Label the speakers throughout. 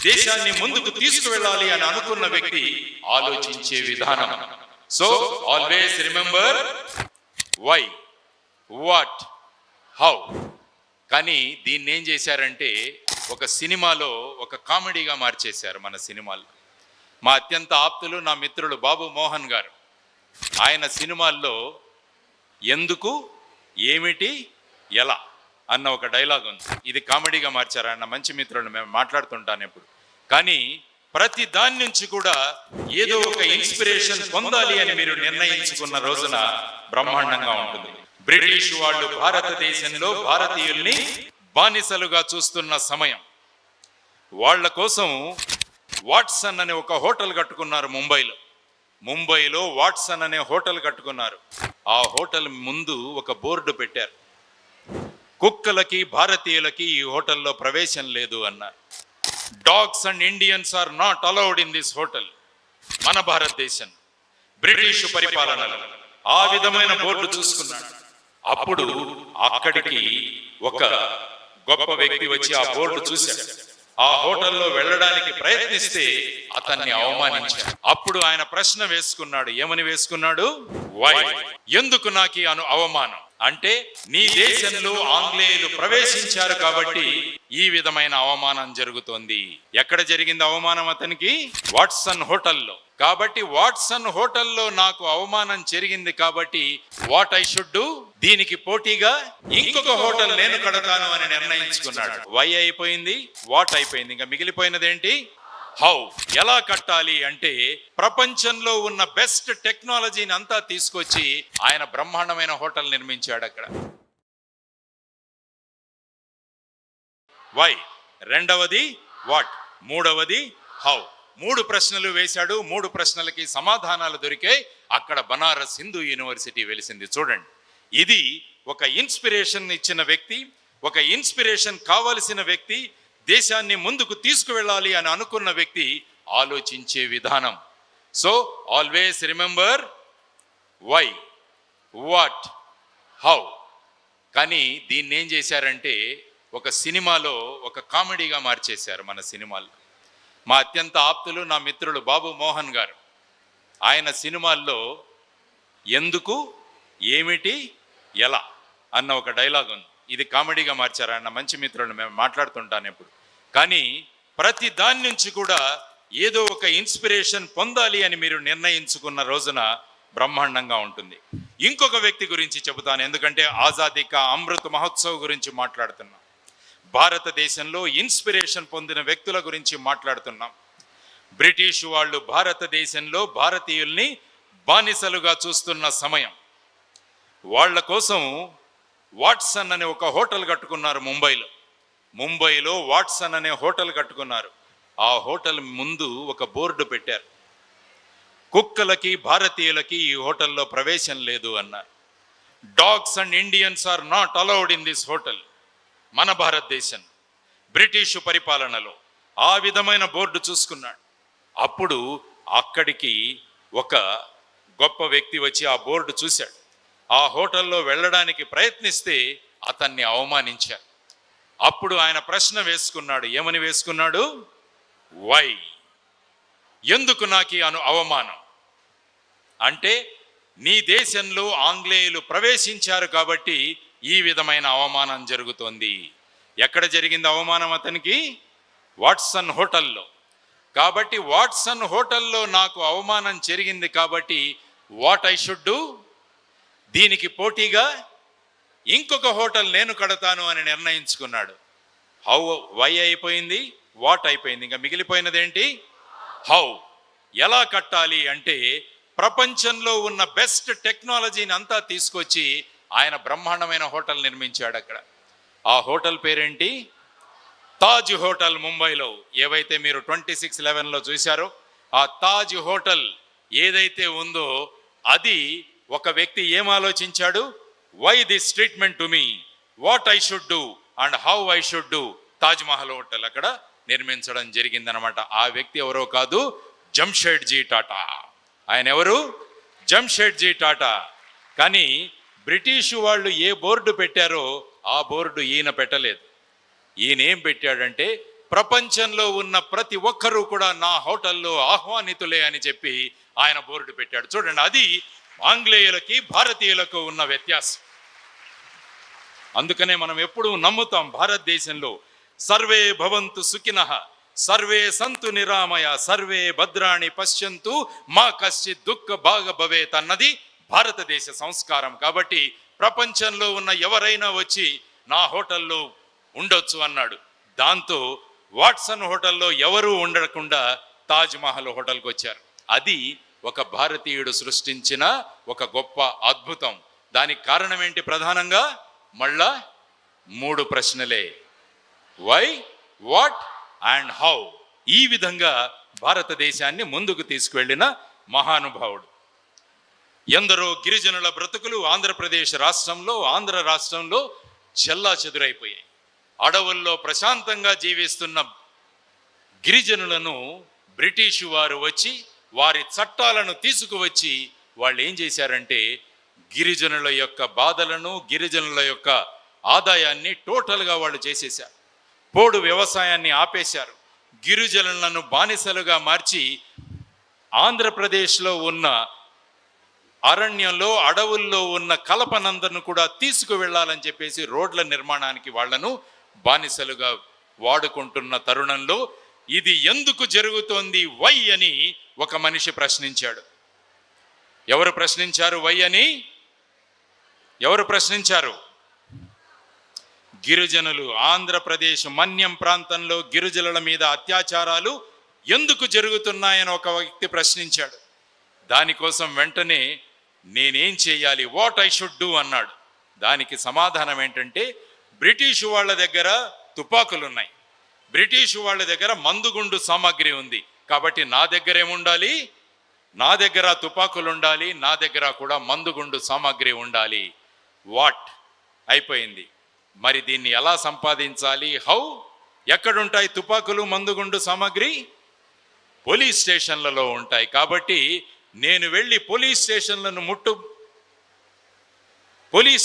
Speaker 1: దేశాన్ని ముందుకు తీసుకువెళ్ళాలి అని అనుకున్న వ్యక్తి ఆలోచించే విధానం. So always remember why, what, how. కానీ దీన్ని ఏం చేశారంటే ఒక సినిమాలో ఒక కామెడీగా మార్చేశారు. మన సినిమాల్లో మా అత్యంత ఆప్తులు, నా మిత్రులు బాబు మోహన్ గారు, ఆయన సినిమాల్లో ఎందుకు, ఏమిటి, ఎలా అన్న ఒక డైలాగ్ ఉంది. ఇది కామెడీగా మార్చారు. ఆయన మంచి మిత్రులు, మేము మాట్లాడుతుంటాను ఎప్పుడు. కానీ ప్రతి దాని నుంచి కూడా ఏదో ఒక ఇన్స్పిరేషన్ పొందాలి అని మీరు నిర్ణయించుకున్న రోజున బ్రహ్మాండంగా ఉంటుంది. బ్రిటిష్ వాళ్ళు భారతదేశంలో భారతీయుల్ని బానిసలుగా చూస్తున్న సమయం, వాళ్ళ కోసం వాట్సన్ అనే ఒక హోటల్ కట్టుకున్నారు. ముంబైలో వాట్సన్ అనే హోటల్ కట్టుకున్నారు. ఆ హోటల్ ముందు ఒక బోర్డు పెట్టారు, కుక్కలకి భారతీయులకి ఈ హోటల్లో ప్రవేశం లేదు అన్నారు. Dogs and Indians are not allowed in this hotel. మన భారతదేశం బ్రిటిష్ పరిపాలనలో ఆ విధమైన బోర్డు చూసుకున్నాడు. అప్పుడు అక్కడికి ఒక గొప్ప వ్యక్తి వచ్చి ఆ బోర్డు చూశాడు. ఆ హోటల్లో వెళ్ళడానికి ప్రయత్నిస్తే అతన్ని అవమానించాడు. అప్పుడు ఆయన ప్రశ్న వేసుకున్నాడు. ఏమని వేసుకున్నాడు? వై, ఎందుకు నాకు అవమానం? అంటే నీ దేశంలో ఆంగ్లేయులు ప్రవేశించారు కాబట్టి ఈ విధమైన అవమానం జరుగుతోంది. ఎక్కడ జరిగింది అవమానం అతనికి? వాట్సన్ హోటల్లో. కాబట్టి వాట్సన్ హోటల్లో నాకు అవమానం జరిగింది కాబట్టి వాట్ ఐ షుడ్ డూ, దీనికి పోటీగా ఇంకొక హోటల్ నేను కడతాను అని నిర్ణయించుకున్నాడు. వై అయిపోయింది, వాట్ అయిపోయింది. ఇంకా మిగిలిపోయినది ఏంటి? హౌ. ఎలా కట్టాలి అంటే ప్రపంచంలో ఉన్న బెస్ట్ టెక్నాలజీని అంతా తీసుకొచ్చి ఆయన బ్రహ్మాండమైన హోటల్ నిర్మించాడు అక్కడ. వై, రెండవది వాట్, మూడవది హౌ. 3 ప్రశ్నలు వేశాడు. 3 ప్రశ్నలకి సమాధానాలు దొరికాయి. అక్కడ బనారస్ హిందూ యూనివర్సిటీ వెలిసింది. చూడండి, ఇది ఒక ఇన్స్పిరేషన్ ఇచ్చిన వ్యక్తి, ఒక ఇన్స్పిరేషన్ కావలసిన వ్యక్తి, దేశాన్ని ముందుకు తీసుకువెళ్ళాలి అని అనుకున్న వ్యక్తి ఆలోచించే విధానం. So always remember why, what, how. కానీ దీన్ని ఏం చేశారంటే ఒక సినిమాలో ఒక కామెడీగా మార్చేశారు. మన సినిమాల్లో మా అత్యంత ఆప్తులు, నా మిత్రులు బాబు మోహన్ గారు, ఆయన సినిమాల్లో ఎందుకు, ఏమిటి, ఎలా అన్న ఒక డైలాగ్ ఉంది. ఇది కామెడీగా మార్చారు. ఆయన మంచి మిత్రులు, మేము మాట్లాడుతుంటాను ఎప్పుడు. కానీ ప్రతి దాని నుంచి కూడా ఏదో ఒక ఇన్స్పిరేషన్ పొందాలి అని మీరు నిర్ణయించుకున్న రోజున బ్రహ్మాండంగా ఉంటుంది. ఇంకొక వ్యక్తి గురించి చెబుతాను, ఎందుకంటే ఆజాదీ కా అమృత్ మహోత్సవ్ గురించి మాట్లాడుతున్నాం. భారతదేశంలో ఇన్స్పిరేషన్ పొందిన వ్యక్తుల గురించి మాట్లాడుతున్నాం. బ్రిటిష్ వాళ్ళు భారతదేశంలో భారతీయుల్ని బానిసలుగా చూస్తున్న సమయం, వాళ్ళ కోసం వాట్సన్ అనే ఒక హోటల్ కట్టుకున్నారు. ముంబైలో వాట్సన్ అనే హోటల్ కట్టుకున్నారు. ఆ హోటల్ ముందు ఒక బోర్డు పెట్టారు, కుక్కలకి భారతీయులకి ఈ హోటల్లో ప్రవేశం లేదు అన్నారు. Dogs and Indians are not allowed in this hotel. మన భారతదేశం బ్రిటిష్ పరిపాలనలో ఆ విధమైన బోర్డు చూసుకున్నాడు. అప్పుడు అక్కడికి ఒక గొప్ప వ్యక్తి వచ్చి ఆ బోర్డు చూశాడు. ఆ హోటల్లో వెళ్ళడానికి ప్రయత్నిస్తే అతన్ని అవమానించారు. అప్పుడు ఆయన ప్రశ్న వేసుకున్నాడు. ఏమని వేసుకున్నాడు? వై, ఎందుకు నాకు అవమానం? అంటే నీ దేశంలో ఆంగ్లేయులు ప్రవేశించారు కాబట్టి ఈ విధమైన అవమానం జరుగుతోంది. ఎక్కడ జరిగింది అవమానం అతనికి? వాట్సన్ హోటల్లో. కాబట్టి వాట్సన్ హోటల్లో నాకు అవమానం జరిగింది కాబట్టి వాట్ ఐ షుడ్ డూ, దీనికి పోటీగా ఇంకొక హోటల్ నేను కడతాను అని నిర్ణయించుకున్నాడు. హౌ, వై అయిపోయింది, వాట్ అయిపోయింది. ఇంకా మిగిలిపోయినది ఏంటి? హౌ. ఎలా కట్టాలి అంటే ప్రపంచంలో ఉన్న బెస్ట్ టెక్నాలజీని అంతా తీసుకొచ్చి ఆయన బ్రహ్మాండమైన హోటల్ నిర్మించాడు అక్కడ. ఆ హోటల్ పేరేంటి? తాజ్ హోటల్. ముంబైలో ఏవైతే మీరు 26/11లో చూశారో ఆ తాజ్ హోటల్ ఏదైతే ఉందో అది ఒక వ్యక్తి ఏం ఆలోచించాడు? Why this treatment to me, what I should do and how I should do. Taj Mahal hotel అక్కడ నిర్మించడం జరిగిందనమాట. ఆ వ్యక్తి ఎవరో కాదు, జంషెడ్జీ టాటా. ఆయన ఎవరు? జంషెడ్జీ టాటా. కానీ బ్రిటిషు వాళ్ళు ఏ బోర్డు పెట్టారో ఆ బోర్డు ఈయన పెట్టలేదు. ఈయన ఏం పెట్టాడంటే ప్రపంచంలో ఉన్న ప్రతి ఒక్కరూ కూడా నా హోటల్లో ఆహ్వానితులే అని చెప్పి ఆయన బోర్డు పెట్టాడు. చూడండి, అది ఆంగ్లేయులకి భారతీయులకు ఉన్న వ్యత్యాసం. అందుకనే మనం ఎప్పుడూ నమ్ముతాం భారతదేశంలో సర్వే భవంతు సుఖినః, సర్వే సంతు నిరామయ, సర్వే భద్రాణి పశ్యంతు, మా కశ్చిత్ దుఃఖ భాగ భవేత్ అన్నది భారతదేశ సంస్కారం. కాబట్టి ప్రపంచంలో ఉన్న ఎవరైనా వచ్చి నా హోటల్లో ఉండొచ్చు అన్నాడు. దాంతో వాట్సన్ హోటల్లో ఎవరూ ఉండకుండా తాజ్ మహల్ హోటల్కి వచ్చారు. అది ఒక భారతీయుడు సృష్టించిన ఒక గొప్ప అద్భుతం. దానికి కారణం ఏంటి? ప్రధానంగా మళ్ళా 3 ప్రశ్నలే: వై, వాట్ అండ్ హౌ. ఈ విధంగా భారతదేశాన్ని ముందుకు తీసుకువెళ్ళిన మహానుభావుడు. ఎందరో గిరిజనుల బ్రతుకులు ఆంధ్రప్రదేశ్ రాష్ట్రంలో, ఆంధ్ర రాష్ట్రంలో చెల్లా చెదురైపోయాయి. అడవుల్లో ప్రశాంతంగా జీవిస్తున్న గిరిజనులను బ్రిటిషు వారు వచ్చి వారి చట్టాలను తీసుకువచ్చి వాళ్ళు ఏం చేశారంటే గిరిజనుల యొక్క బాధలను, గిరిజనుల యొక్క ఆదాయాన్ని టోటల్గా వాళ్ళు చేసేశారు. పోడు వ్యవసాయాన్ని ఆపేశారు. గిరిజనులను బానిసలుగా మార్చి ఆంధ్రప్రదేశ్లో ఉన్న అరణ్యంలో, అడవుల్లో ఉన్న కలపనందను కూడా తీసుకువెళ్ళాలని చెప్పేసి రోడ్ల నిర్మాణానికి వాళ్లను బానిసలుగా వాడుకుంటున్న తరుణంలో ఇది ఎందుకు జరుగుతోంది వై అని ఒక మనిషి ప్రశ్నించాడు. ఎవరు ప్రశ్నించారు వై అని? ఎవరు ప్రశ్నించారు? గిరిజనులు. ఆంధ్రప్రదేశ్ మన్యం ప్రాంతంలో గిరిజనుల మీద అత్యాచారాలు ఎందుకు జరుగుతున్నాయని ఒక వ్యక్తి ప్రశ్నించాడు. దానికోసం వెంటనే నేనేం చేయాలి, వాట్ ఐ షుడ్ డూ అన్నాడు. దానికి సమాధానం ఏంటంటే బ్రిటిషు వాళ్ళ దగ్గర తుపాకులున్నాయి, బ్రిటిషు వాళ్ళ దగ్గర మందుగుండు సామాగ్రి ఉంది, కాబట్టి నా దగ్గర ఏముండాలి? నా దగ్గర తుపాకులు ఉండాలి, నా దగ్గర కూడా మందుగుండు సామాగ్రి ఉండాలి. వాట్ అయిపోయింది. మరి దీన్ని ఎలా సంపాదించాలి? హౌ? ఎక్కడుంటాయి తుపాకులు, మందుగుండు సామాగ్రి? పోలీస్ స్టేషన్లలో ఉంటాయి. కాబట్టి నేను వెళ్ళి పోలీస్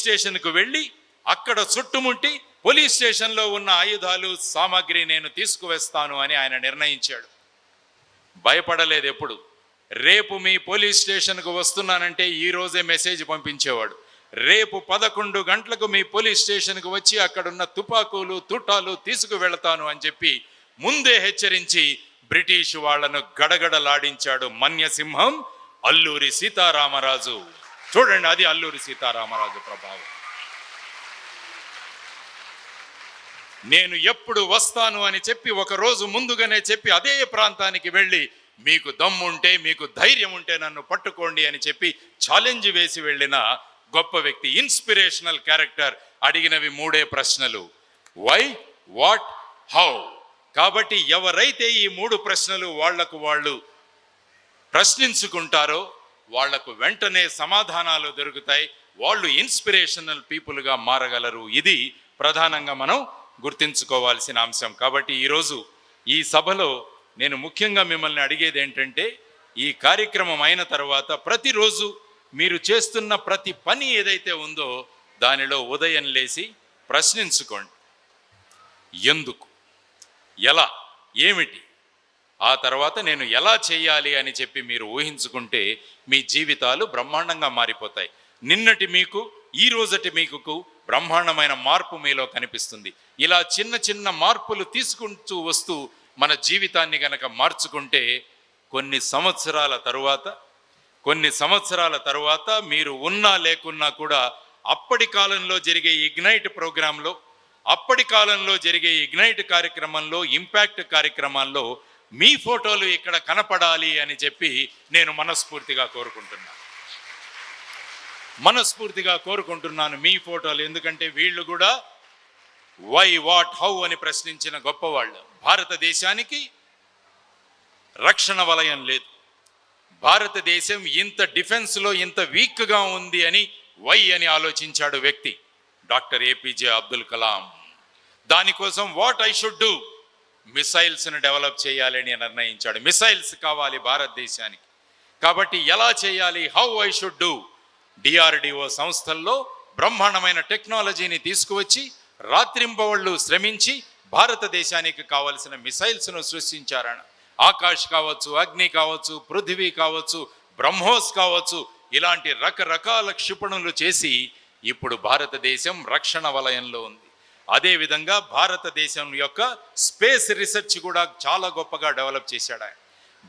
Speaker 1: స్టేషన్కు వెళ్ళి అక్కడ చుట్టుముట్టి పోలీస్ స్టేషన్లో ఉన్న ఆయుధాలు, సామాగ్రి నేను తీసుకువస్తాను అని ఆయన నిర్ణయించాడు. భయపడలేదు ఎప్పుడు. రేపు మీ పోలీస్ స్టేషన్కు వస్తున్నానంటే ఈ రోజే మెసేజ్ పంపించేవాడు. రేపు 11 గంటలకు మీ పోలీస్ స్టేషన్కు వచ్చి అక్కడున్న తుపాకులు, తుటాలు తీసుకువెళతాను అని చెప్పి ముందే హెచ్చరించి బ్రిటిష్ వాళ్లను గడగడలాడించాడు మన్యసింహం అల్లూరి సీతారామరాజు. చూడండి, అది అల్లూరి సీతారామరాజు ప్రభావం. నేను ఎప్పుడు వస్తాను అని చెప్పి ఒక రోజు ముందుగానే చెప్పి అదే ప్రాంతానికి వెళ్ళి మీకు దమ్ముంటే, మీకు ధైర్యం ఉంటే నన్ను పట్టుకోండి అని చెప్పి ఛాలెంజ్ వేసి వెళ్ళిన గొప్ప వ్యక్తి, ఇన్స్పిరేషనల్ క్యారెక్టర్. అడిగినవి 3 ప్రశ్నలు: వై, వాట్, హౌ. కాబట్టి ఎవరైతే ఈ 3 ప్రశ్నలు వాళ్లకు వాళ్ళు ప్రశ్నించుకుంటారో వాళ్లకు వెంటనే సమాధానాలు దొరుకుతాయి. వాళ్ళు ఇన్స్పిరేషనల్ పీపుల్గా మారగలరు. ఇది ప్రధానంగా మనం గుర్తించుకోవాల్సిన అంశం. కాబట్టి ఈరోజు ఈ సభలో నేను ముఖ్యంగా మిమ్మల్ని అడిగేది ఏంటంటే, ఈ కార్యక్రమం అయిన తర్వాత ప్రతిరోజు మీరు చేస్తున్న ప్రతి పని ఏదైతే ఉందో దానిలో ఉదయం లేచి ప్రశ్నించుకోండి. ఎందుకు, ఎలా, ఏమిటి, ఆ తర్వాత నేను ఎలా చేయాలి అని చెప్పి మీరు ఊహించుకుంటే మీ జీవితాలు బ్రహ్మాండంగా మారిపోతాయి. నిన్నటి మీకు, ఈ రోజటి మీకు బ్రహ్మాండమైన మార్పు మీలో కనిపిస్తుంది. ఇలా చిన్న చిన్న మార్పులు తీసుకుంటూ వస్తూ మన జీవితాన్ని గనక మార్చుకుంటే కొన్ని సంవత్సరాల తరువాత మీరు ఉన్నా లేకున్నా కూడా అప్పటి కాలంలో జరిగే ఇగ్నైట్ ప్రోగ్రాంలో, అప్పటి కాలంలో జరిగే ఇగ్నైట్ కార్యక్రమంలో, ఇంపాక్ట్ కార్యక్రమాల్లో మీ ఫోటోలు ఇక్కడ కనపడాలి అని చెప్పి నేను మనస్ఫూర్తిగా కోరుకుంటున్నాను మీ ఫోటోలు. ఎందుకంటే వీళ్ళు కూడా వై, వాట్, హౌ అని ప్రశ్నించిన గొప్పవాళ్ళు. భారతదేశానికి రక్షణ వలయం లేదు, భారతదేశం ఇంత డిఫెన్స్లో ఇంత వీక్గా ఉంది అని వై అని ఆలోచించాడు వ్యక్తి డాక్టర్ ఏపీజే అబ్దుల్ కలాం. దానికోసం వాట్ ఐ షుడ్ డూ, మిసైల్స్ను డెవలప్ చేయాలని నిర్ణయించాడు. మిసైల్స్ కావాలి భారతదేశానికి, కాబట్టి ఎలా చేయాలి, how I should do. DRDO సంస్థల్లో బ్రహ్మాండమైన టెక్నాలజీని తీసుకువచ్చి రాత్రింబవళ్ళు శ్రమించి భారతదేశానికి కావలసిన మిసైల్స్ను సృష్టించారాయన. ఆకాష్ కావచ్చు, అగ్ని కావచ్చు, పృథివీ కావచ్చు, బ్రహ్మోస్ కావచ్చు, ఇలాంటి రకరకాల క్షిపణులు చేసి ఇప్పుడు భారతదేశం రక్షణ వలయంలో ఉంది. అదేవిధంగా భారతదేశం యొక్క స్పేస్ రీసెర్చ్ కూడా చాలా గొప్పగా డెవలప్ చేశాడు ఆయన.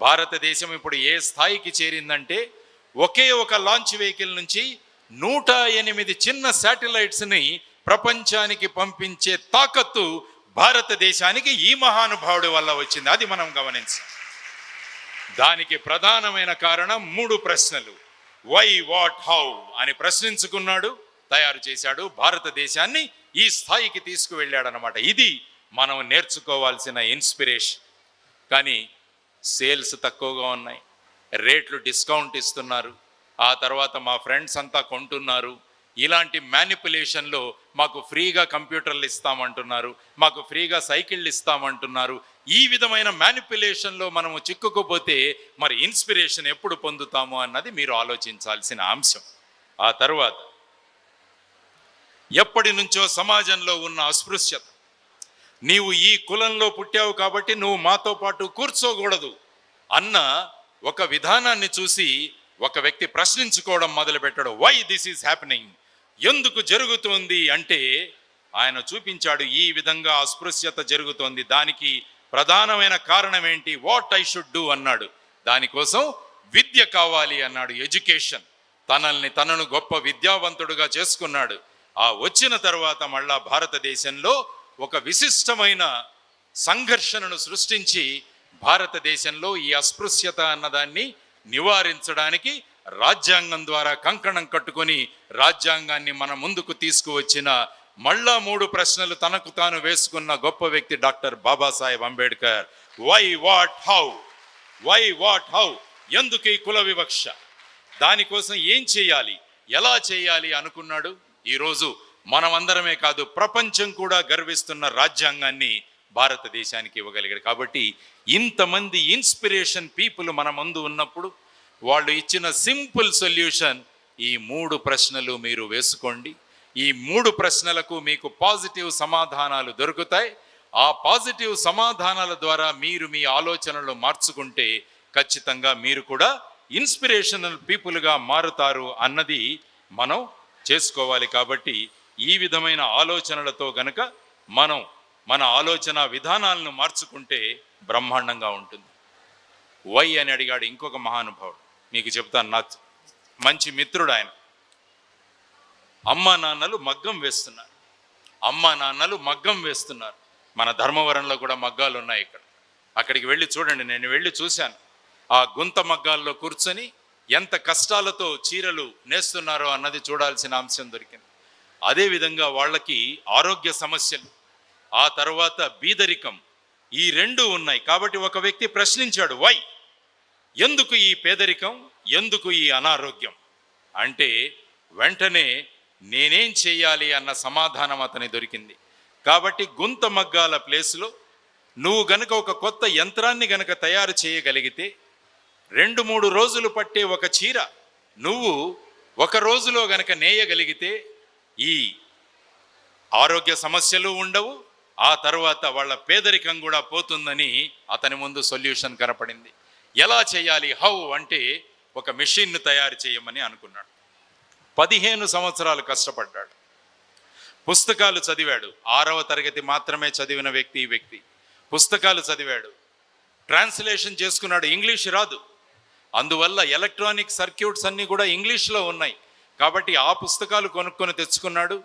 Speaker 1: భారతదేశం ఇప్పుడు ఏ స్థాయికి చేరిందంటే ఒకే ఒక లాంచ్ వెహికల్ నుంచి 108 చిన్న శాటిలైట్స్ని ప్రపంచానికి పంపించే తాకత్తు భారతదేశానికి ఈ మహానుభావుడి వల్ల వచ్చింది. అది మనం గమనించాం. దానికి ప్రధానమైన కారణం 3 ప్రశ్నలు. వై, వాట్, హౌ అని ప్రశ్నించుకున్నాడు, తయారు చేశాడు, భారతదేశాన్ని ఈ స్థాయికి తీసుకువెళ్ళాడనమాట. ఇది మనం నేర్చుకోవాల్సిన ఇన్స్పిరేషన్. కానీ సేల్స్ తక్కువగా ఉన్నాయి, రేట్లు డిస్కౌంట్ ఇస్తున్నారు, ఆ తర్వాత మా ఫ్రెండ్స్ అంతా కొంటున్నారు, ఇలాంటి మ్యానిపులేషన్లో మాకు ఫ్రీగా కంప్యూటర్లు ఇస్తామంటున్నారు, మాకు ఫ్రీగా సైకిళ్ళు ఇస్తామంటున్నారు. ఈ విధమైన మ్యానిపులేషన్లో మనము చిక్కుకుపోతే మరి ఇన్స్పిరేషన్ ఎప్పుడు పొందుతాము అన్నది మీరు ఆలోచించాల్సిన అంశం. ఆ తర్వాత ఎప్పటి నుంచో సమాజంలో ఉన్న అస్పృశ్యత, నీవు ఈ కులంలో పుట్టావు కాబట్టి నువ్వు మాతో పాటు కూర్చోకూడదు అన్న ఒక విధానాన్ని చూసి ఒక వ్యక్తి ప్రశ్నించుకోవడం మొదలుపెట్టాడు. వై దిస్ ఈజ్ హ్యాపెనింగ్, ఎందుకు జరుగుతోంది అంటే ఆయన చూపించాడు ఈ విధంగా అస్పృశ్యత జరుగుతోంది, దానికి ప్రధానమైన కారణం ఏంటి, వాట్ ఐ షుడ్ డూ అన్నాడు. దానికోసం విద్య కావాలి అన్నాడు, ఎడ్యుకేషన్. తనను గొప్ప విద్యావంతుడుగా చేసుకున్నాడు. ఆ వచ్చిన తర్వాత మళ్ళా భారతదేశంలో ఒక విశిష్టమైన సంఘర్షణను సృష్టించి భారతదేశంలో ఈ అస్పృశ్యత అన్నదాన్ని నివారించడానికి రాజ్యాంగం ద్వారా కంకణం కట్టుకొని రాజ్యాంగాన్ని మన ముందుకు తీసుకువచ్చిన మళ్ళా 3 ప్రశ్నలు తనకు తాను వేసుకున్న గొప్ప వ్యక్తి doctor Babasaheb Ambedkar. Why, what, how, why, what, how, ఎందుకు ఈ కుల వివక్ష, దానికోసం ఏం చేయాలి, ఎలా చేయాలి అనుకున్నాడు. ఈరోజు మనమందరమే కాదు ప్రపంచం కూడా గర్విస్తున్న రాజ్యాంగాన్ని భారతదేశానికి ఇవ్వగలిగాడు. కాబట్టి ఇంతమంది ఇన్స్పిరేషన్ పీపుల్ మన ముందు ఉన్నప్పుడు వాళ్ళు ఇచ్చిన సింపుల్ సొల్యూషన్ ఈ 3 ప్రశ్నలు మీరు వేసుకోండి. ఈ 3 ప్రశ్నలకు మీకు పాజిటివ్ సమాధానాలు దొరుకుతాయి. ఆ పాజిటివ్ సమాధానాల ద్వారా మీరు మీ ఆలోచనలు మార్చుకుంటే ఖచ్చితంగా మీరు కూడా ఇన్స్పిరేషనల్ పీపుల్గా మారుతారు అన్నది మనం చేసుకోవాలి. కాబట్టి ఈ విధమైన ఆలోచనలతో గనక మనం మన ఆలోచన విధానాలను మార్చుకుంటే బ్రహ్మాండంగా ఉంటుంది. వై అని అడిగాడు ఇంకొక మహానుభావుడు, మీకు చెప్తాను. నా మంచి మిత్రుడు ఆయన. అమ్మా నాన్నలు మగ్గం వేస్తున్నారు. మన ధర్మవరంలో కూడా మగ్గాలు ఉన్నాయి. అక్కడికి వెళ్ళి చూడండి, నేను వెళ్ళి చూశాను. ఆ గుంత మగ్గాల్లో కూర్చొని ఎంత కష్టాలతో చీరలు నేస్తున్నారో అన్నది చూడాల్సిన అంశం దొరికింది. అదేవిధంగా వాళ్ళకి ఆరోగ్య సమస్యలు, ఆ తర్వాత బీదరికం, ఈ 2 ఉన్నాయి. కాబట్టి ఒక వ్యక్తి ప్రశ్నించాడు, వై, ఎందుకు ఈ పేదరికం, ఎందుకు ఈ అనారోగ్యం అంటే వెంటనే నేనేం చేయాలి అన్న సమాధానం అతని దొరికింది. కాబట్టి గుంత మగ్గాల ప్లేస్లో నువ్వు గనక ఒక కొత్త యంత్రాన్ని గనక తయారు చేయగలిగితే 2-3 రోజులు పట్టే ఒక చీర నువ్వు 1 రోజులో గనక నేయగలిగితే ఈ ఆరోగ్య సమస్యలు ఉండవు, ఆ తర్వాత వాళ్ళ పేదరికం కూడా పోతుందని అతని ముందు సొల్యూషన్ కనపడింది. ఎలా చేయాలి, హౌ అంటే ఒక మెషిన్ను తయారు చేయమని అనుకున్నాడు. 15 సంవత్సరాలు కష్టపడ్డాడు. పుస్తకాలు చదివాడు. 6వ తరగతి మాత్రమే చదివిన వ్యక్తి ఈ వ్యక్తి. పుస్తకాలు చదివాడు, ట్రాన్స్లేషన్ చేసుకున్నాడు. ఇంగ్లీష్ రాదు, అందువల్ల ఎలక్ట్రానిక్ సర్క్యూట్స్ అన్నీ కూడా ఇంగ్లీష్లో ఉన్నాయి. కాబట్టి ఆ పుస్తకాలు కొనుక్కొని తెచ్చుకున్నాడు.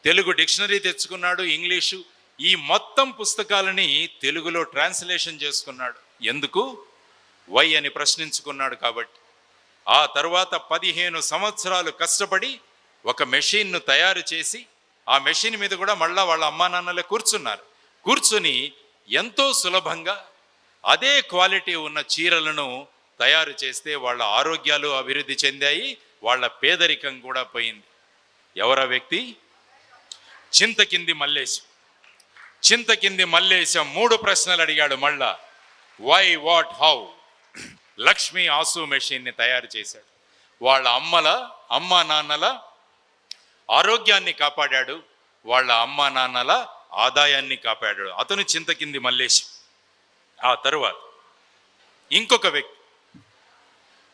Speaker 1: తెలుగు డిక్షనరీ తెచ్చుకున్నాడు, ఇంగ్లీషు, ఈ మొత్తం పుస్తకాలని తెలుగులో ట్రాన్స్లేషన్ చేసుకున్నాడు. ఎందుకు, వై అని ప్రశ్నించుకున్నాడు. కాబట్టి ఆ తర్వాత 15 సంవత్సరాలు కష్టపడి ఒక మెషిన్ను తయారు చేసి ఆ మెషిన్ మీద కూడా మళ్ళా వాళ్ళ అమ్మా నాన్నలే కూర్చుని ఎంతో సులభంగా అదే క్వాలిటీ ఉన్న చీరలను తయారు చేస్తే వాళ్ళ ఆరోగ్యాలు అభివృద్ధి చెందాయి, వాళ్ళ పేదరికం కూడా పోయింది. ఎవరా వ్యక్తి? చింతకింది మల్లేశం 3 ప్రశ్నలు అడిగాడు. మళ్ళా వై, వాట్, హౌ. లక్ష్మీ ఆసు మెషిన్ని తయారు చేశాడు. వాళ్ళ అమ్మా నాన్నల ఆరోగ్యాన్ని కాపాడాడు, వాళ్ళ అమ్మా నాన్నల ఆదాయాన్ని కాపాడాడు. అతను చింతకింది మల్లేశం. ఆ తరువాత ఇంకొక వ్యక్తి,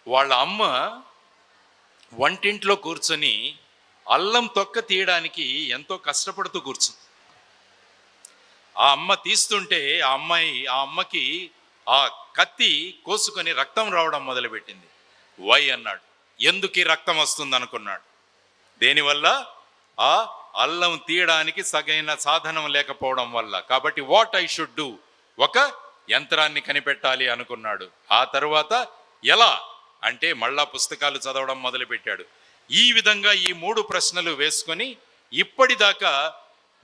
Speaker 1: వాళ్ళ అమ్మ వంటింట్లో కూర్చొని అల్లం తొక్క తీయడానికి ఎంతో కష్టపడుతూ కూర్చుంది. ఆ అమ్మ తీస్తుంటే ఆ అమ్మకి ఆ కత్తి కోసుకొని రక్తం రావడం మొదలుపెట్టింది. వై అన్నాడు. ఎందుకు ఈ రక్తం వస్తుంది అనుకున్నాడు. దేనివల్ల? ఆ అల్లం తీయడానికి సగైన సాధనం లేకపోవడం వల్ల. కాబట్టి వాట్ ఐ షుడ్ డూ, ఒక యంత్రాన్ని కనిపెట్టాలి అనుకున్నాడు. ఆ తరువాత ఎలా అంటే మళ్ళా పుస్తకాలు చదవడం మొదలుపెట్టాడు. ఈ విధంగా ఈ 3 ప్రశ్నలు వేసుకొని ఇప్పటిదాకా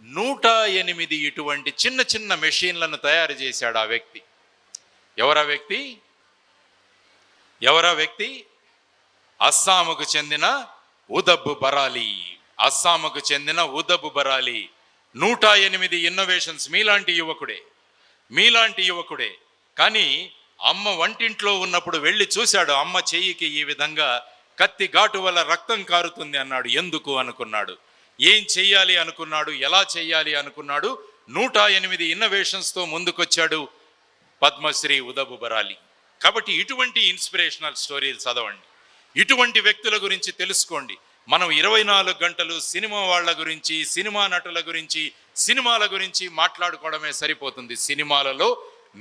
Speaker 1: 108 ఇటువంటి చిన్న చిన్న మెషిన్లను తయారు చేశాడు ఆ వ్యక్తి. ఎవరా వ్యక్తి? అస్సాముకు చెందిన ఉదబ్ బరాలి. 108 ఇన్నోవేషన్స్. మీలాంటి యువకుడే. కానీ అమ్మ వంటింట్లో ఉన్నప్పుడు వెళ్ళి చూశాడు. అమ్మ చెయ్యికి ఈ విధంగా కత్తి ఘాటు వల్ల రక్తం కారుతుంది అన్నాడు. ఎందుకు అనుకున్నాడు. ఏం చెయ్యాలి అనుకున్నాడు. ఎలా చెయ్యాలి అనుకున్నాడు. 108 ఇన్నోవేషన్స్తో ముందుకొచ్చాడు పద్మశ్రీ ఉదబ్ బరాలి. కాబట్టి ఇటువంటి ఇన్స్పిరేషనల్ స్టోరీలు చదవండి, ఇటువంటి వ్యక్తుల గురించి తెలుసుకోండి. మనం 24 గంటలు సినిమా వాళ్ళ గురించి, సినిమా నటుల గురించి, సినిమాల గురించి మాట్లాడుకోవడమే సరిపోతుంది. సినిమాలలో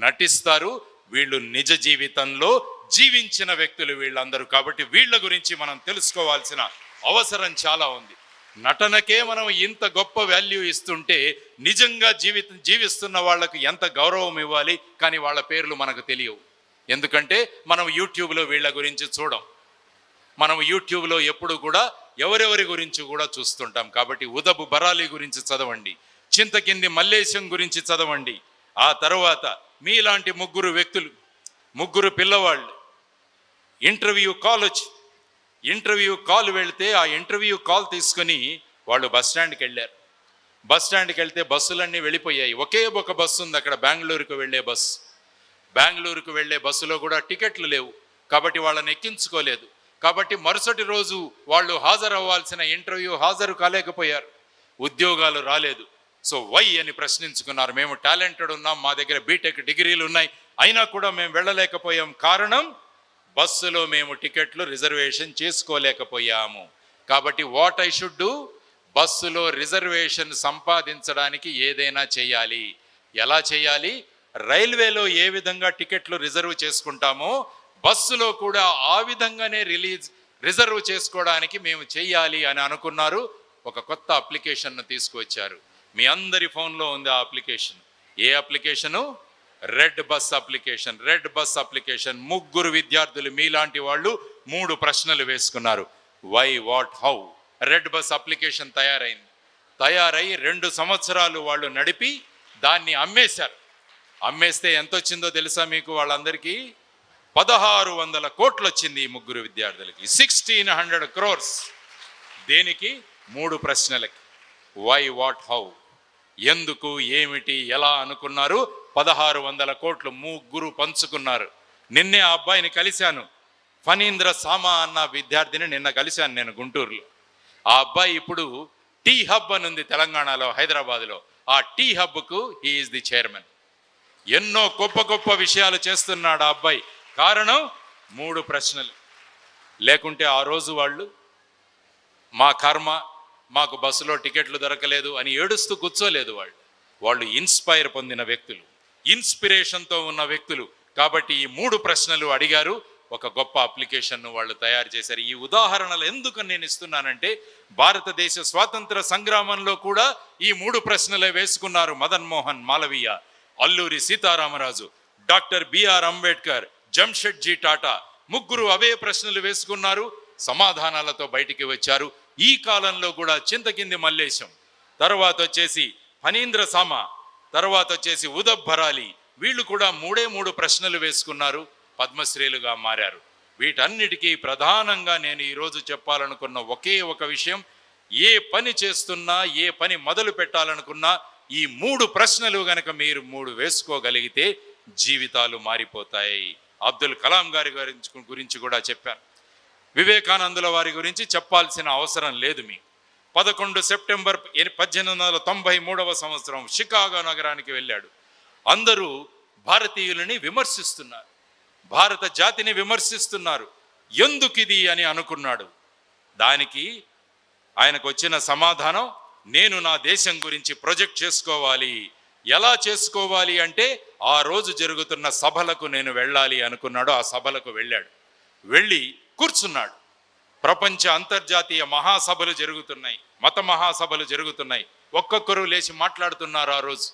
Speaker 1: నటిస్తారు, వీళ్ళు నిజ జీవితంలో జీవించిన వ్యక్తులు వీళ్ళందరూ. కాబట్టి వీళ్ళ గురించి మనం తెలుసుకోవాల్సిన అవసరం చాలా ఉంది. నటనకే మనం ఇంత గొప్ప వాల్యూ ఇస్తుంటే నిజంగా జీవిస్తున్న వాళ్లకు ఎంత గౌరవం ఇవ్వాలి. కానీ వాళ్ళ పేర్లు మనకు తెలియవు. ఎందుకంటే మనం యూట్యూబ్లో వీళ్ళ గురించి చూడం. మనం యూట్యూబ్లో ఎప్పుడు కూడా ఎవరెవరి గురించి కూడా చూస్తుంటాం. కాబట్టి ఉదబ్ బరాలి గురించి చదవండి, చింతకింది మల్లేశం గురించి చదవండి. ఆ తర్వాత మీలాంటి ముగ్గురు పిల్లవాళ్ళు ఇంటర్వ్యూ కాల్ వెళితే ఆ ఇంటర్వ్యూ కాల్ తీసుకొని వాళ్ళు బస్టాండ్కి వెళ్ళారు. బస్టాండ్కి వెళ్తే బస్సులన్నీ వెళ్ళిపోయాయి. ఒకే ఒక బస్సు ఉంది అక్కడ, బెంగళూరుకు వెళ్ళే బస్సు. బెంగళూరుకు వెళ్ళే బస్సులో కూడా టికెట్లు లేవు. కాబట్టి వాళ్ళని ఎక్కించుకోలేదు. కాబట్టి మరుసటి రోజు వాళ్ళు హాజరవ్వాల్సిన ఇంటర్వ్యూ హాజరు కాలేకపోయారు. ఉద్యోగాలు రాలేదు. సో వై అని ప్రశ్నించుకున్నారు. మేము టాలెంటెడ్ ఉన్నాం, మా దగ్గర బీటెక్ డిగ్రీలు ఉన్నాయి, అయినా కూడా మేము వెళ్ళలేకపోయాం. కారణం, బస్సులో మేము టికెట్లు రిజర్వేషన్ చేసుకోలేకపోయాము. కాబట్టి వాట్ ఐ షుడ్ డూ, బస్సులో రిజర్వేషన్ సంపాదించడానికి ఏదైనా చేయాలి. ఎలా చేయాలి? రైల్వేలో ఏ విధంగా టికెట్లు రిజర్వ్ చేసుకుంటామో బస్సులో కూడా ఆ విధంగానే రిజర్వ్ చేసుకోవడానికి మేము చెయ్యాలి అని అనుకున్నారు. ఒక కొత్త అప్లికేషన్ను తీసుకువచ్చారు. మీ అందరి ఫోన్లో ఉంది ఆ అప్లికేషన్. ఏ అప్లికేషను? RedBus application. 3 విద్యార్థులు మీలాంటి వాళ్ళు 3 ప్రశ్నలు వేసుకున్నారు. Why, what, how. RedBus application తయారై 2 సంవత్సరాలు వాళ్ళు నడిపి దాన్ని అమ్మేశారు. అమ్మేస్తే ఎంత వచ్చిందో తెలుసా మీకు? వాళ్ళందరికీ 1600 కోట్లు వచ్చింది. ఈ 3 విద్యార్థులకి 1600 crores. దేనికి? 3 ప్రశ్నలకి. Why, what, how. ఎందుకు, ఏమిటి, ఎలా అనుకున్నారు. 1600 కోట్లు 3 పంచుకున్నారు. నిన్నే ఆ అబ్బాయిని కలిశాను, ఫణీంద్ర సామా అన్న విద్యార్థిని నిన్న కలిశాను నేను గుంటూరులో. ఆ అబ్బాయి ఇప్పుడు టీ హబ్ అని ఉంది తెలంగాణలో, హైదరాబాద్లో. ఆ టీ హబ్కు హీ ఈజ్ ది చైర్మన్. ఎన్నో గొప్ప విషయాలు చేస్తున్నాడు ఆ అబ్బాయి. కారణం 3 ప్రశ్నలు. లేకుంటే ఆ రోజు వాళ్ళు మా కర్మ, మాకు బస్సులో టికెట్లు దొరకలేదు అని ఏడుస్తూ కూర్చోలేదు. వాళ్ళు ఇన్స్పైర్ పొందిన వ్యక్తులు, ఇన్స్పిరేషన్తో ఉన్న వ్యక్తులు. కాబట్టి ఈ 3 ప్రశ్నలు అడిగారు. ఒక గొప్ప అప్లికేషన్ను వాళ్ళు తయారు చేశారు. ఈ ఉదాహరణలు ఎందుకు నేను ఇస్తున్నానంటే, భారతదేశ స్వాతంత్ర సంగ్రామంలో కూడా ఈ 3 ప్రశ్నలే వేసుకున్నారు. Madan Mohan Malaviya, Alluri Sitaramaraju, doctor B R Ambedkar, Jamshedji Tata. 3 అవే ప్రశ్నలు వేసుకున్నారు, సమాధానాలతో బయటికి వచ్చారు. ఈ కాలంలో కూడా చింతకింది మల్లేశం, తర్వాత వచ్చేసి ఫణీంద్ర సామా, తర్వాత వచ్చేసి ఉదబ్ బరాలి, వీళ్ళు కూడా 3 ప్రశ్నలు వేసుకున్నారు, పద్మశ్రీలుగా మారారు. వీటన్నిటికీ ప్రధానంగా నేను ఈరోజు చెప్పాలనుకున్న ఒకే ఒక విషయం, ఏ పని చేస్తున్నా, ఏ పని మొదలు పెట్టాలనుకున్నా ఈ 3 ప్రశ్నలు గనక మీరు 3 వేసుకోగలిగితే జీవితాలు మారిపోతాయి. అబ్దుల్ కలాం గారి గురించి కూడా చెప్పాను. వివేకానందుల వారి గురించి చెప్పాల్సిన అవసరం లేదు మీకు. 11 సెప్టెంబర్ 1893 సంవత్సరం షికాగో నగరానికి వెళ్ళాడు. అందరూ భారతీయులని విమర్శిస్తున్నారు, భారత జాతిని విమర్శిస్తున్నారు. ఎందుకిది అని అనుకున్నాడు. దానికి ఆయనకు వచ్చిన సమాధానం, నేను నా దేశం గురించి ప్రొజెక్ట్ చేసుకోవాలి. ఎలా చేసుకోవాలి అంటే ఆ రోజు జరుగుతున్న సభలకు నేను వెళ్ళాలి అనుకున్నాడు. ఆ సభలకు వెళ్ళాడు. వెళ్ళి కూర్చున్నాడు. ప్రపంచ అంతర్జాతీయ మహాసభలు జరుగుతున్నాయి, మత మహాసభలు జరుగుతున్నాయి. ఒక్కొక్కరు లేచి మాట్లాడుతున్నారు. ఆ రోజు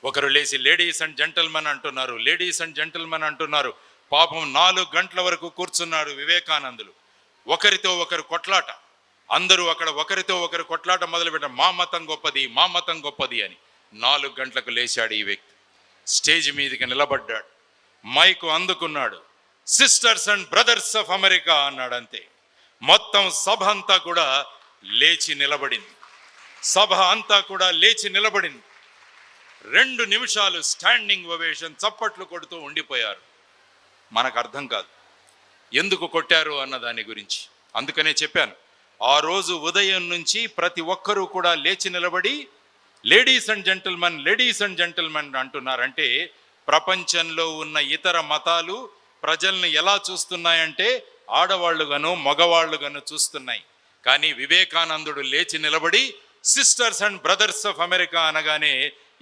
Speaker 1: ఒకరు లేచి లేడీస్ అండ్ జెంటల్మెన్ అంటున్నారు, లేడీస్ అండ్ జెంటల్మెన్ అంటున్నారు. పాపం 4 గంటల వరకు కూర్చున్నారు వివేకానందులు. ఒకరితో ఒకరు కొట్లాట. అందరూ అక్కడ ఒకరితో ఒకరు కొట్లాట మొదలుపెట్టారు. మా మతం గొప్పది, మా మతం గొప్పది అని. 4 గంటలకు లేచాడు ఈ వ్యక్తి. స్టేజ్ మీదకి నిలబడ్డాడు, మైకు అందుకున్నాడు. Sisters and brothers of America అన్నాడు. అంతే. మొత్తం సభ అంతా కూడా లేచి నిలబడింది. సభ అంతా కూడా లేచి నిలబడింది. 2 నిమిషాలు స్టాండింగ్ ఓవేషన్, చప్పట్లు కొడుతూ ఉండిపోయారు. మనకు అర్థం కాదు ఎందుకు కొట్టారు అన్న దాని గురించి. అందుకనే చెప్పాను, ఆ రోజు ఉదయం నుంచి ప్రతి ఒక్కరూ కూడా లేచి నిలబడి ladies and gentlemen, ladies and gentlemen అంటున్నారంటే ప్రపంచంలో ఉన్న ఇతర మతాలు ప్రజల్ని ఎలా చూస్తున్నాయంటే ఆడవాళ్ళుగాను మగవాళ్ళుగాను చూస్తున్నాయి. కానీ వివేకానందుడు లేచి నిలబడి sisters and brothers of America అనగానే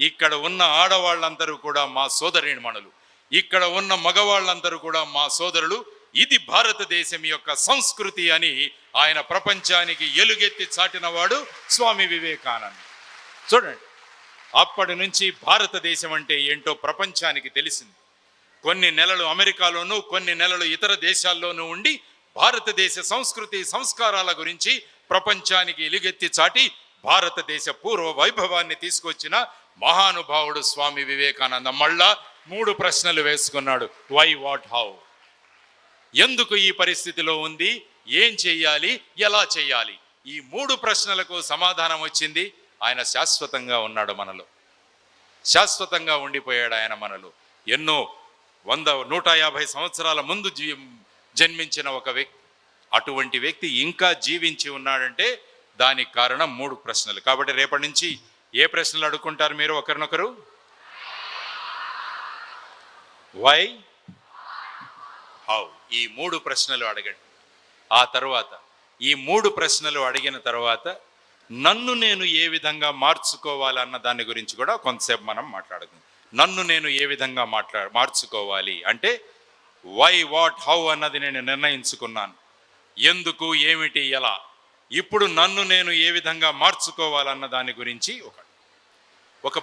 Speaker 1: ఇక్కడ ఉన్న ఆడవాళ్ళందరూ కూడా మా సోదరీమణులు, ఇక్కడ ఉన్న మగవాళ్ళందరూ కూడా మా సోదరులు, ఇది భారతదేశం యొక్క సంస్కృతి అని ఆయన ప్రపంచానికి ఎలుగెత్తి చాటినవాడు స్వామి వివేకానంద. చూడండి, అప్పటి నుంచి భారతదేశం అంటే ఏంటో ప్రపంచానికి తెలిసింది. కొన్ని నెలలు అమెరికాలోనూ కొన్ని నెలలు ఇతర దేశాల్లోనూ ఉండి భారతదేశ సంస్కృతి సంస్కారాల గురించి ప్రపంచానికి ఎలుగెత్తి చాటి భారతదేశ పూర్వ వైభవాన్ని తీసుకొచ్చిన మహానుభావుడు స్వామి వివేకానంద. మళ్ళా 3 ప్రశ్నలు వేసుకున్నాడు. Why, what, how. ఎందుకు ఈ పరిస్థితిలో ఉంది, ఏం చెయ్యాలి, ఎలా చెయ్యాలి, ఈ 3 ప్రశ్నలకు సమాధానం వచ్చింది. ఆయన శాశ్వతంగా ఉన్నాడు మనలో, శాశ్వతంగా ఉండిపోయాడు ఆయన మనలో. ఎన్నో 100-150 సంవత్సరాల ముందు జన్మించిన ఒక వ్యక్తి, అటువంటి వ్యక్తి ఇంకా జీవించి ఉన్నాడంటే దానికి కారణం 3 ప్రశ్నలు. కాబట్టి రేపటి నుంచి ఏ ప్రశ్నలు అడుగుకుంటారు మీరు ఒకరినొకరు? వై, హౌ, ఈ 3 ప్రశ్నలు అడగండి. ఆ తర్వాత ఈ 3 ప్రశ్నలు అడిగిన తర్వాత నన్ను నేను ఏ విధంగా మార్చుకోవాలన్న దాని గురించి కూడా కొంతసేపు మనం మాట్లాడుకుందాం. నన్ను నేను ఏ విధంగా మార్చుకోవాలి అంటే వై, వాట్, హౌ అన్నది నేను నిర్ణయించుకున్నాను. ఎందుకు, ఏమిటి, ఎలా. ఇప్పుడు నన్ను నేను ఏ విధంగా మార్చుకోవాలన్న దాని గురించి ఒక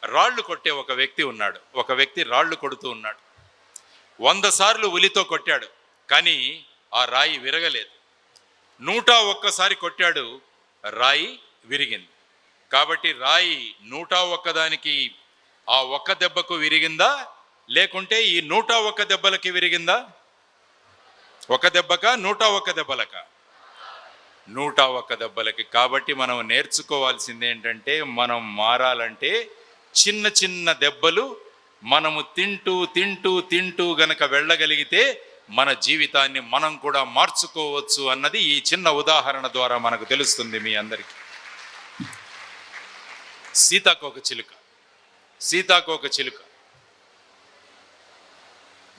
Speaker 1: రాళ్ళు కొట్టే ఒక వ్యక్తి ఉన్నాడు. ఒక వ్యక్తి రాళ్ళు కొడుతూ ఉన్నాడు. 100 సార్లు ఉలితో కొట్టాడు, కానీ ఆ రాయి విరగలేదు. 101 సారి కొట్టాడు, రాయి విరిగింది. కాబట్టి రాయి 101 దానికి ఆ ఒక్క దెబ్బకు విరిగిందా, లేకుంటే ఈ 101 దెబ్బలకి విరిగిందా? ఒక దెబ్బకా 101 దెబ్బలకా? 101 దెబ్బలకి. కాబట్టి మనం నేర్చుకోవాల్సింది ఏంటంటే, మనం మారాలంటే చిన్న చిన్న దెబ్బలు మనము తింటూ తింటూ తింటూ గనక వెళ్ళగలిగితే మన జీవితాన్ని మనం కూడా మార్చుకోవచ్చు అన్నది ఈ చిన్న ఉదాహరణ ద్వారా మనకు తెలుస్తుంది మీ అందరికీ. సీతాకోక చిలుక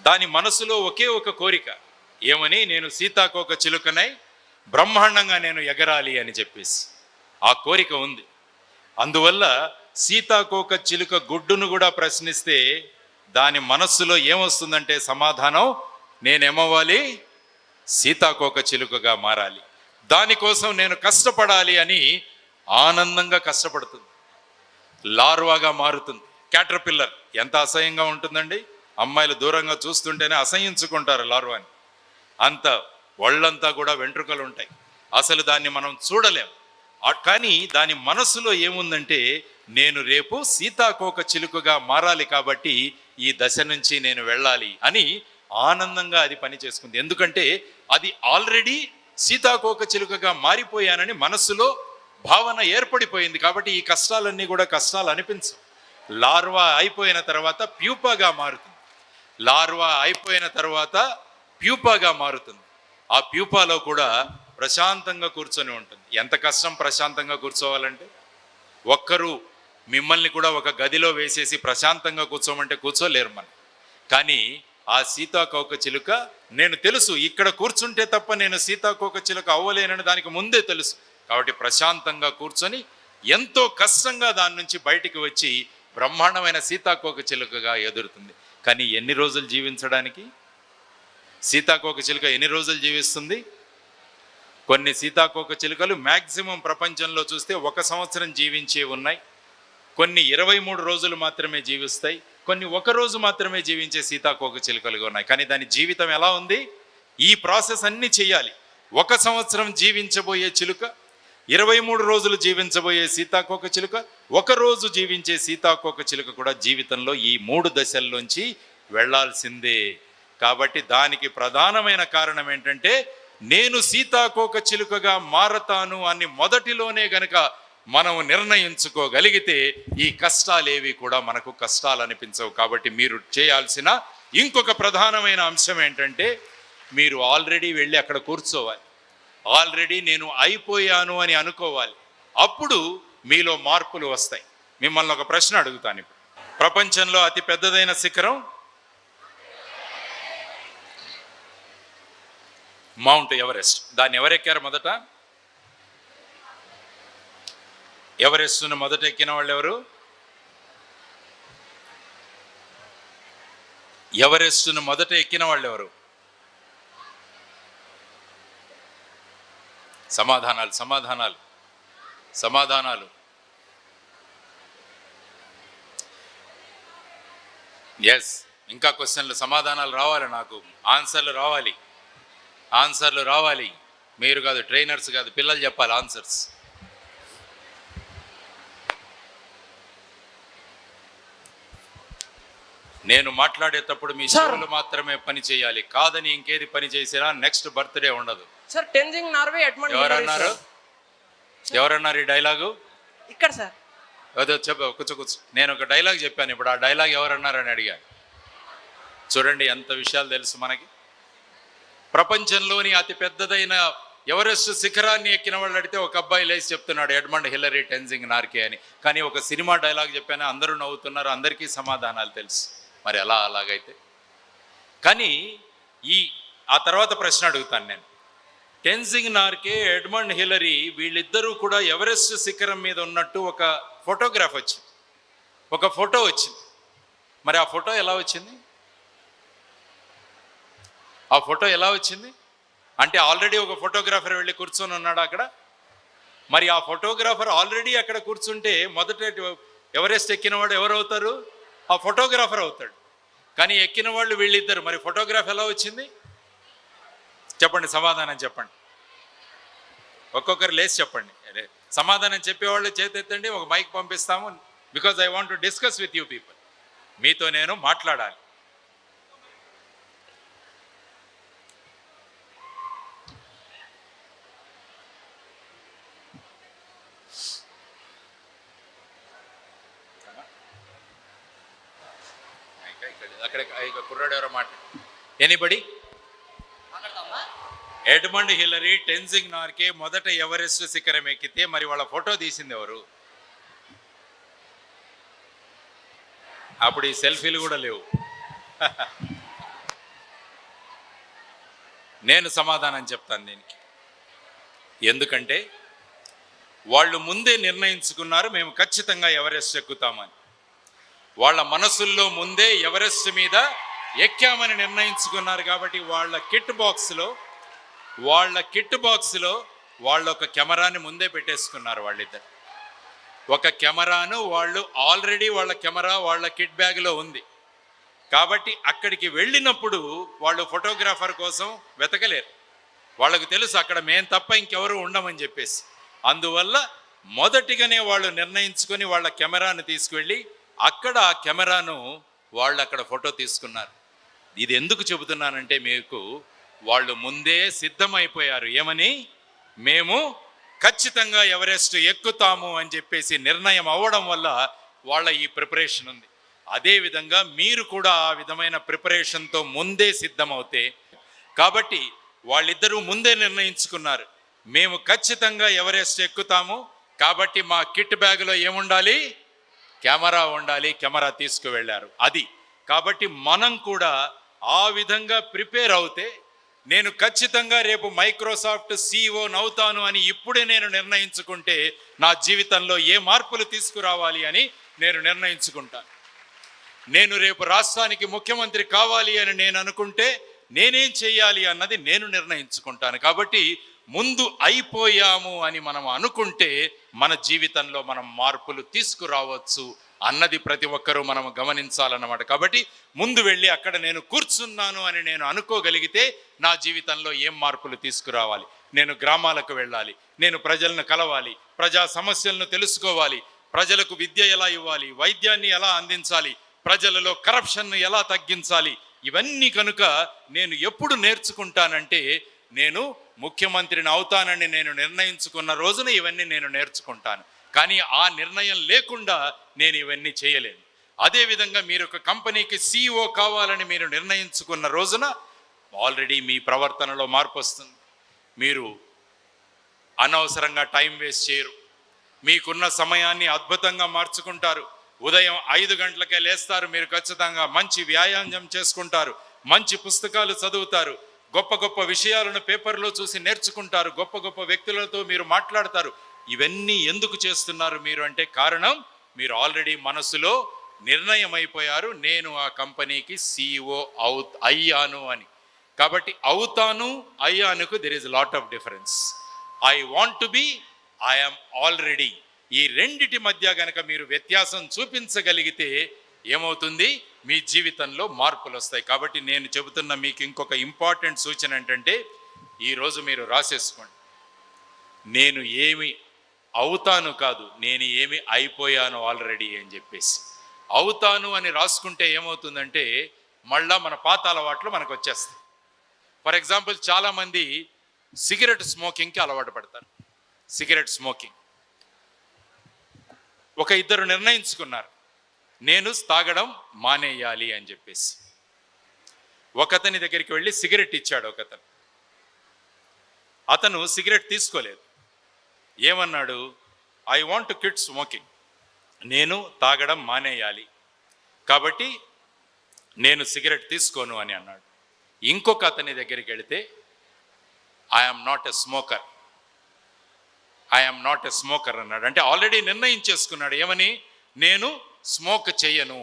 Speaker 1: దాని మనసులో ఒకే ఒక కోరిక, ఏమని? నేను సీతాకోక చిలుకనై బ్రహ్మాండంగా నేను ఎగరాలి అని చెప్పేసి ఆ కోరిక ఉంది. అందువల్ల సీతాకోక చిలుక గుడ్డును కూడా ప్రశ్నిస్తే దాని మనస్సులో ఏమొస్తుందంటే సమాధానం, నేనేమవ్వాలి? సీతాకోక చిలుకగా మారాలి, దానికోసం నేను కష్టపడాలి అని ఆనందంగా కష్టపడుతుంది. లార్వాగా మారుతుంది. క్యాటర్పిల్లర్ ఎంత అసహ్యంగా ఉంటుందండి. అమ్మాయిలు దూరంగా చూస్తుంటేనే అసహ్యించుకుంటారు లార్వాని. అంత ఒళ్ళంతా కూడా వెంట్రుకలు ఉంటాయి, అసలు దాన్ని మనం చూడలేం. కానీ దాని మనసులో ఏముందంటే, నేను రేపు సీతాకోక చిలుకగా మారాలి, కాబట్టి ఈ దశ నుంచి నేను వెళ్ళాలి అని ఆనందంగా అది పని చేసుకుంది. ఎందుకంటే అది ఆల్రెడీ సీతాకోక చిలుకగా మారిపోయానని మనస్సులో భావన ఏర్పడిపోయింది. కాబట్టి ఈ కష్టాలన్నీ కూడా కష్టాలు అనిపించవు. లార్వా అయిపోయిన తర్వాత ప్యూపాగా మారుతుంది. లార్వా అయిపోయిన తర్వాత ప్యూపాగా మారుతుంది. ఆ ప్యూపాలో కూడా ప్రశాంతంగా కూర్చొని ఉంటుంది. ఎంత కష్టం ప్రశాంతంగా కూర్చోవాలంటే. ఒక్కరు మిమ్మల్ని కూడా ఒక గదిలో వేసేసి ప్రశాంతంగా కూర్చోమంటే కూర్చోలేరు మనం. కానీ ఆ సీతాకోకచిలుక, నేను తెలుసు ఇక్కడ కూర్చుంటే తప్ప నేను సీతాకోకచిలుక అవ్వలేనని దానికి ముందే తెలుసు. కాబట్టి ప్రశాంతంగా కూర్చొని ఎంతో కష్టంగా దాని నుంచి బయటికి వచ్చి బ్రహ్మాండమైన సీతాకోకచిలుకగా ఎదురుతుంది. కానీ ఎన్ని రోజులు జీవించడానికి? సీతాకోకచిలుక ఎన్ని రోజులు జీవిస్తుంది? కొన్ని సీతాకోకచిలుకలు మ్యాక్సిమం ప్రపంచంలో చూస్తే 1 సంవత్సరం జీవించే ఉన్నాయి, కొన్ని 23 రోజులు మాత్రమే జీవిస్తాయి, కొన్ని 1 రోజు మాత్రమే జీవించే సీతాకోకచిలుకలుగా ఉన్నాయి. కానీ దాని జీవితం ఎలా ఉంది? ఈ ప్రాసెస్ అన్ని చేయాలి. 1 సంవత్సరం జీవించబోయే చిలుక, 23 రోజులు జీవించబోయే సీతాకోకచిలుక, 1 రోజు జీవించే సీతాకోకచిలుక కూడా జీవితంలో ఈ 3 దశల్లోంచి వెళ్లాల్సిందే. కాబట్టి దానికి ప్రధానమైన కారణం ఏంటంటే, నేను సీతాకోకచిలుకగా మారతాను అని మొదటిలోనే గనక మనం నిర్ణయించుకోగలిగితే ఈ కష్టాలేవి కూడా మనకు కష్టాలు అనిపించవు. కాబట్టి మీరు చేయాల్సిన ఇంకొక ప్రధానమైన అంశం ఏంటంటే, మీరు ఆల్రెడీ వెళ్ళి అక్కడ కూర్చోవాలి. ఆల్రెడీ నేను అయిపోయాను అని అనుకోవాలి. అప్పుడు మీలో మార్పులు వస్తాయి. మిమ్మల్ని ఒక ప్రశ్న అడుగుతాను ఇప్పుడు. ప్రపంచంలో అతి పెద్దదైన శిఖరం మౌంట్ ఎవరెస్ట్. దాన్ని ఎవరెక్కారు మొదట? ఎవరెస్ట్ను మొదట ఎక్కిన వాళ్ళు ఎవరు? ఎవరెస్ట్ను మొదట ఎక్కిన వాళ్ళు ఎవరు? సమాధానాలు సమాధానాలు సమాధానాలు. ఎస్, ఇంకా క్వశ్చన్లు, సమాధానాలు రావాలి. నాకు ఆన్సర్లు రావాలి. ఆన్సర్లు రావాలి. మీరు కాదు, ట్రైనర్స్ కాదు, పిల్లలు చెప్పాలి ఆన్సర్స్. నేను మాట్లాడేటప్పుడు మీ చెవులు మాత్రమే పని చేయాలి. కాదని ఇంకేది పని చేసినా నెక్స్ట్ బర్త్డే ఉండదు.
Speaker 2: సార్, టెన్జింగ్ నార్వే ఎడ్మండ్
Speaker 1: ఎవరన్నారు? ఎవరన్నారు ఈ డైలాగు?
Speaker 2: ఇక్కడ సార్.
Speaker 1: అదే చెప్ప కూర్చో. నేను ఒక డైలాగ్ చెప్పాను ఇప్పుడు. ఆ డైలాగ్ ఎవరన్నారని అడిగాను. చూడండి ఎంత విషయాలు తెలుసు మనకి. ప్రపంచంలోని అతి పెద్దదైన ఎవరెస్ట్ శిఖరాన్ని ఎక్కిన వాళ్ళు అడిగితే ఒక అబ్బాయి లేచి చెప్తున్నాడు ఎడ్మండ్ హిల్లరీ టెన్జింగ్ నార్కే అని. కానీ ఒక సినిమా డైలాగ్ చెప్పాను, అందరూ నవ్వుతున్నారు, అందరికీ సమాధానాలు తెలుసు. మరి ఎలా అలాగైతే? కానీ ఆ తర్వాత ప్రశ్న అడుగుతాను నేను. టెన్జింగ్ నార్కే, ఎడ్మండ్ హిల్లరీ వీళ్ళిద్దరూ కూడా ఎవరెస్ట్ శిఖరం మీద ఉన్నట్టు ఒక ఫోటోగ్రాఫ్ వచ్చింది, ఒక ఫోటో వచ్చింది. మరి ఆ ఫోటో ఎలా వచ్చింది? ఆ ఫోటో ఎలా వచ్చింది అంటే ఆల్రెడీ ఒక ఫోటోగ్రాఫర్ వెళ్ళి కూర్చొని ఉన్నాడు అక్కడ. మరి ఆ ఫోటోగ్రాఫర్ ఆల్రెడీ అక్కడ కూర్చుంటే మొదట ఎవరెస్ట్ ఎక్కినవాడు ఎవరు అవుతారు? ఆ ఫోటోగ్రాఫర్ అవుతాడు. కానీ ఎక్కిన వాళ్ళు వీళ్ళిద్దరు. మరి ఫోటోగ్రాఫ్ ఎలా వచ్చింది? చెప్పండి, సమాధానం చెప్పండి. ఒక్కొక్కరు లేచి చెప్పండి. సమాధానం చెప్పేవాళ్ళు చేతెత్తండి, ఒక మైక్ పంపిస్తాము. Because I want to discuss with you people. మీతో నేను మాట్లాడాలి. అక్కడ కుర్రాడు ఎవరో మాట. Anybody? Edmund Hillary, Tenzing Norgay మొదట ఎవరెస్ట్ శిఖరం ఎక్కితే మరి వాళ్ళ ఫోటో తీసింది ఎవరు? అప్పుడు ఈ సెల్ఫీలు కూడా లేవు. నేను సమాధానం చెప్తాను దీనికి. ఎందుకంటే వాళ్ళు ముందే నిర్ణయించుకున్నారు మేము ఖచ్చితంగా ఎవరెస్ట్ ఎక్కుతామని. వాళ్ళ మనసుల్లో ముందే ఎవరెస్ట్ మీద ఎక్కామని నిర్ణయించుకున్నారు. కాబట్టి వాళ్ళ కిట్ బాక్స్లో వాళ్ళు ఒక కెమెరాని ముందే పెట్టేసుకున్నారు. వాళ్ళిద్దరు ఒక కెమెరాను వాళ్ళు ఆల్రెడీ వాళ్ళ కెమెరా వాళ్ళ కిట్ బ్యాగ్లో ఉంది. కాబట్టి అక్కడికి వెళ్ళినప్పుడు వాళ్ళు ఫోటోగ్రాఫర్ కోసం వెతకలేరు. వాళ్ళకు తెలుసు అక్కడ మేం తప్ప ఇంకెవరు ఉండమని చెప్పేసి. అందువల్ల మొదటిగానే వాళ్ళు నిర్ణయించుకొని వాళ్ళ కెమెరాను తీసుకువెళ్ళి అక్కడ ఆ కెమెరాను వాళ్ళు అక్కడ ఫోటో తీసుకున్నారు. ఇది ఎందుకు చెబుతున్నానంటే మీకు వాళ్ళు ముందే సిద్ధమైపోయారు. ఏమని? మేము ఖచ్చితంగా ఎవరెస్ట్ ఎక్కుతాము అని చెప్పేసి నిర్ణయం అవ్వడం వల్ల వాళ్ళ ఈ ప్రిపరేషన్ ఉంది. అదేవిధంగా మీరు కూడా ఆ విధమైన ప్రిపరేషన్తో ముందే సిద్ధమవుతే, కాబట్టి వాళ్ళిద్దరూ ముందే నిర్ణయించుకున్నారు మేము ఖచ్చితంగా ఎవరెస్ట్ ఎక్కుతాము. కాబట్టి మా కిట్ బ్యాగ్లో ఏముండాలి? కెమెరా ఉండాలి. కెమెరా తీసుకువెళ్ళారు. అది కాబట్టి మనం కూడా ఆ విధంగా ప్రిపేర్ అవుతే, నేను ఖచ్చితంగా రేపు మైక్రోసాఫ్ట్ CEO నవుతాను అని ఇప్పుడే నేను నిర్ణయించుకుంటే నా జీవితంలో ఏ మార్పులు తీసుకురావాలి అని నేను నిర్ణయించుకుంటాను. నేను రేపు రాష్ట్రానికి ముఖ్యమంత్రి కావాలి అని నేను అనుకుంటే నేనేం చేయాలి అన్నది నేను నిర్ణయించుకుంటాను. కాబట్టి ముందు అయిపోయాము అని మనం అనుకుంటే మన జీవితంలో మనం మార్పులు తీసుకురావచ్చు అన్నది ప్రతి ఒక్కరూ మనం గమనించాలన్నమాట. కాబట్టి ముందు వెళ్ళి అక్కడ నేను కూర్చున్నాను అని నేను అనుకోగలిగితే నా జీవితంలో ఏం మార్పులు తీసుకురావాలి? నేను గ్రామాలకు వెళ్ళాలి, నేను ప్రజలను కలవాలి, ప్రజా సమస్యలను తెలుసుకోవాలి, ప్రజలకు విద్య ఎలా ఇవ్వాలి, వైద్యాన్ని ఎలా అందించాలి, ప్రజలలో కరప్షన్ను ఎలా తగ్గించాలి, ఇవన్నీ కనుక నేను ఎప్పుడు నేర్చుకుంటానంటే నేను ముఖ్యమంత్రిని అవుతానని నేను నిర్ణయించుకున్న రోజున ఇవన్నీ నేను నేర్చుకుంటాను. కానీ ఆ నిర్ణయం లేకుండా నేను ఇవన్నీ చేయలేను. అదేవిధంగా మీరు ఒక కంపెనీకి CEO కావాలని మీరు నిర్ణయించుకున్న రోజున ఆల్రెడీ మీ ప్రవర్తనలో మార్పు వస్తుంది. మీరు అనవసరంగా టైం వేస్ట్ చేయరు, మీకున్న సమయాన్ని అద్భుతంగా మార్చుకుంటారు. ఉదయం 5 గంటలకే లేస్తారు, మీరు ఖచ్చితంగా మంచి వ్యాయామం చేసుకుంటారు, మంచి పుస్తకాలు చదువుతారు, గొప్ప గొప్ప విషయాలను పేపర్లో చూసి నేర్చుకుంటారు, గొప్ప గొప్ప వ్యక్తులతో మీరు మాట్లాడతారు. ఇవన్నీ ఎందుకు చేస్తున్నారు మీరు అంటే కారణం మీరు ఆల్రెడీ మనసులో నిర్ణయం అయిపోయారు, నేను ఆ కంపెనీకి CEO అయ్యాను అని. కాబట్టి అవుతాను అయ్యానుకు there is lot of difference. I want to be, I'm already. ఈ రెండిటి మధ్య గనక మీరు వ్యత్యాసం చూపించగలిగితే ఏమవుతుంది? మీ జీవితంలో మార్పులు వస్తాయి. కాబట్టి నేను చెబుతున్న మీకు ఇంకొక ఇంపార్టెంట్ సూచన ఏంటంటే ఈరోజు మీరు రాసేసుకోండి, నేను ఏమి అవుతాను కాదు, నేను ఏమి అయిపోయాను ఆల్రెడీ అని చెప్పేసి. అవుతాను అని రాసుకుంటే ఏమవుతుందంటే మళ్ళా మన పాత అలవాట్లు మనకు వచ్చేస్తాయి. ఫర్ ఎగ్జాంపుల్ చాలామంది సిగరెట్ స్మోకింగ్కి అలవాటు పడతారు. సిగరెట్ స్మోకింగ్ ఒక ఇద్దరు నిర్ణయించుకున్నారు, నేను తాగడం మానేయాలి అని చెప్పేసి. ఒకతని దగ్గరికి వెళ్ళి సిగరెట్ ఇచ్చాడు ఒకతను. అతను సిగరెట్ తీసుకోలేదు. ఏమన్నాడు? I want to quit smoking, నేను తాగడం మానేయాలి, కాబట్టి నేను సిగరెట్ తీసుకోను అని అన్నాడు. ఇంకొక అతని దగ్గరికి వెళితే I'm not a smoker, I'm not a smoker అన్నాడు. అంటే ఆల్రెడీ నిర్ణయించేసుకున్నాడు ఏమని? నేను స్మోక్ చెయ్యను.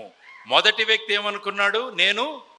Speaker 1: మొదటి వ్యక్తి ఏమనుకున్నాడు? నేను